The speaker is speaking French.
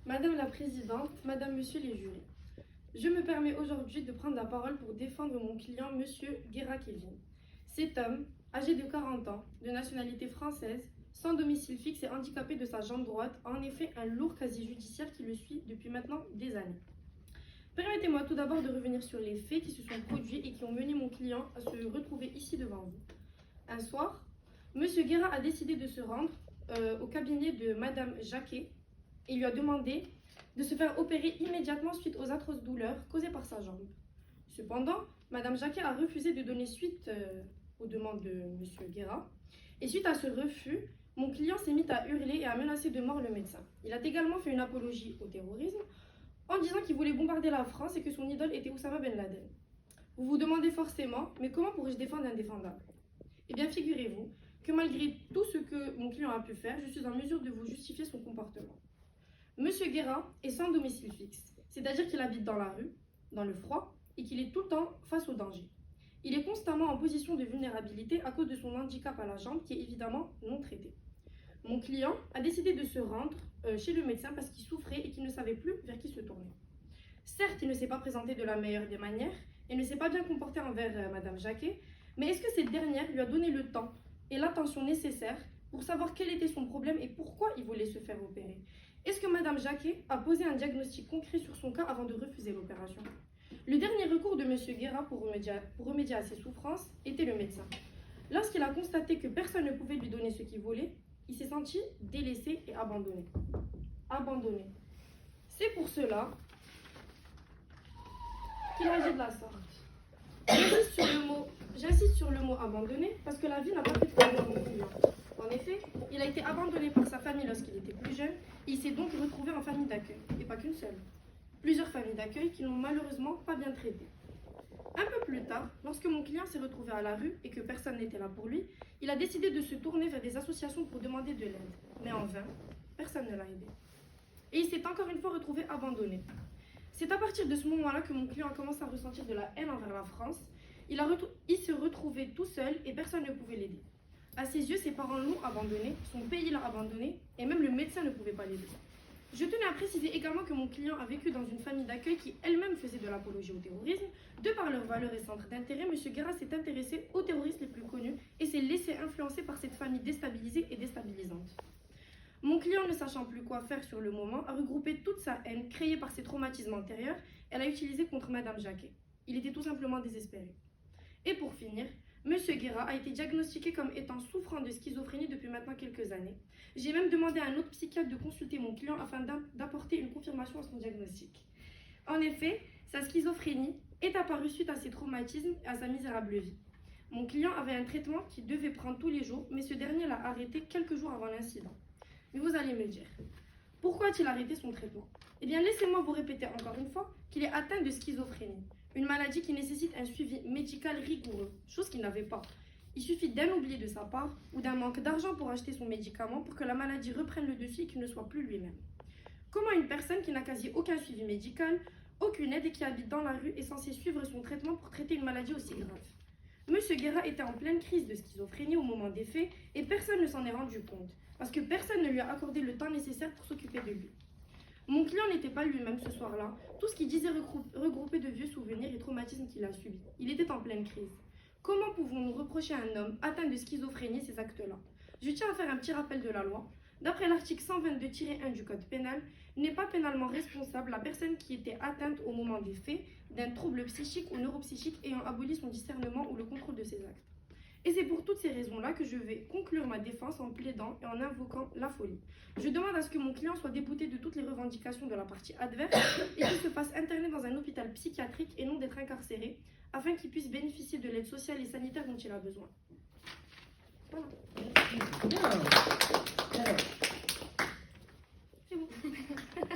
Madame la Présidente, Madame, Monsieur les jurés, je me permets aujourd'hui de prendre la parole pour défendre mon client, Monsieur Guéra Kelvin. Cet homme, âgé de 40 ans, de nationalité française, sans domicile fixe et handicapé de sa jambe droite, a en effet un lourd casier judiciaire qui le suit depuis maintenant des années. Permettez-moi tout d'abord de revenir sur les faits qui se sont produits et qui ont mené mon client à se retrouver ici devant vous. Un soir, Monsieur Guéra a décidé de se rendre au cabinet de Madame Jacquet et lui a demandé de se faire opérer immédiatement suite aux atroces douleurs causées par sa jambe. Cependant, Madame Jacquet a refusé de donner suite aux demandes de Monsieur Guéra. Et suite à ce refus, mon client s'est mis à hurler et à menacer de mort le médecin. Il a également fait une apologie au terrorisme en disant qu'il voulait bombarder la France et que son idole était Oussama Ben Laden. Vous vous demandez forcément, mais comment pourrais-je défendre l'indéfendable? Eh bien, figurez-vous que malgré tout ce que mon client a pu faire, je suis en mesure de vous justifier son comportement. Monsieur Guéra est sans domicile fixe, c'est-à-dire qu'il habite dans la rue, dans le froid, et qu'il est tout le temps face au danger. Il est constamment en position de vulnérabilité à cause de son handicap à la jambe qui est évidemment non traité. Mon client a décidé de se rendre chez le médecin parce qu'il souffrait et qu'il ne savait plus vers qui se tourner. Certes, il ne s'est pas présenté de la meilleure des manières et ne s'est pas bien comporté envers Madame Jacquet, mais est-ce que cette dernière lui a donné le temps et l'attention nécessaires pour savoir quel était son problème et pourquoi il voulait se faire opérer? Est-ce que Madame Jacquet a posé un diagnostic concret sur son cas avant de refuser l'opération? Le dernier recours de M. Guéra pour remédier à ses souffrances était le médecin. Lorsqu'il a constaté que personne ne pouvait lui donner ce qu'il voulait, il s'est senti délaissé et abandonné. C'est pour cela qu'il agit de la sorte. J'insiste sur le mot abandonné parce que la vie n'a pas fait de mon client. En effet, il a été abandonné par sa famille lorsqu'il était plus jeune et il s'est donc retrouvé en famille d'accueil, et pas qu'une seule. Plusieurs familles d'accueil qui l'ont malheureusement pas bien traité. Un peu plus tard, lorsque mon client s'est retrouvé à la rue et que personne n'était là pour lui, il a décidé de se tourner vers des associations pour demander de l'aide. Mais en vain, personne ne l'a aidé. Et il s'est encore une fois retrouvé abandonné. C'est à partir de ce moment-là que mon client a commencé à ressentir de la haine envers la France. Il se retrouvait tout seul et personne ne pouvait l'aider. À ses yeux, ses parents l'ont abandonné, son pays l'a abandonné et même le médecin ne pouvait pas l'aider. Je tenais à préciser également que mon client a vécu dans une famille d'accueil qui elle-même faisait de l'apologie au terrorisme. De par leurs valeurs et centres d'intérêt, M. Guéra s'est intéressé aux terroristes les plus connus et s'est laissé influencer par cette famille déstabilisée et déstabilisante. Mon client, ne sachant plus quoi faire sur le moment, a regroupé toute sa haine créée par ses traumatismes antérieurs et l'a utilisée contre Madame Jacquet. Il était tout simplement désespéré. Et pour finir, M. Guéra a été diagnostiqué comme étant souffrant de schizophrénie depuis maintenant quelques années. J'ai même demandé à un autre psychiatre de consulter mon client afin d'apporter une confirmation à son diagnostic. En effet, sa schizophrénie est apparue suite à ses traumatismes et à sa misérable vie. Mon client avait un traitement qu'il devait prendre tous les jours, mais ce dernier l'a arrêté quelques jours avant l'incident. Mais vous allez me dire, pourquoi a-t-il arrêté son traitement? Eh bien, laissez-moi vous répéter encore une fois qu'il est atteint de schizophrénie. Une maladie qui nécessite un suivi médical rigoureux, chose qu'il n'avait pas. Il suffit d'un oubli de sa part ou d'un manque d'argent pour acheter son médicament pour que la maladie reprenne le dessus et qu'il ne soit plus lui-même. Comment une personne qui n'a quasi aucun suivi médical, aucune aide et qui habite dans la rue est censée suivre son traitement pour traiter une maladie aussi grave? Monsieur Guéra était en pleine crise de schizophrénie au moment des faits et personne ne s'en est rendu compte parce que personne ne lui a accordé le temps nécessaire pour s'occuper de lui. Mon client n'était pas lui-même ce soir-là, tout ce qu'il disait regroupé de vieux souvenirs et traumatismes qu'il a subis. Il était en pleine crise. Comment pouvons-nous reprocher à un homme atteint de schizophrénie ces actes-là? Je tiens à faire un petit rappel de la loi. D'après l'article 122-1 du Code pénal, n'est pas pénalement responsable la personne qui était atteinte au moment des faits d'un trouble psychique ou neuropsychique ayant aboli son discernement ou le contrôle de ses actes. Et c'est pour toutes ces raisons-là que je vais conclure ma défense en plaidant et en invoquant la folie. Je demande à ce que mon client soit débouté de toutes les revendications de la partie adverse et qu'il se fasse interner dans un hôpital psychiatrique et non d'être incarcéré, afin qu'il puisse bénéficier de l'aide sociale et sanitaire dont il a besoin. Voilà.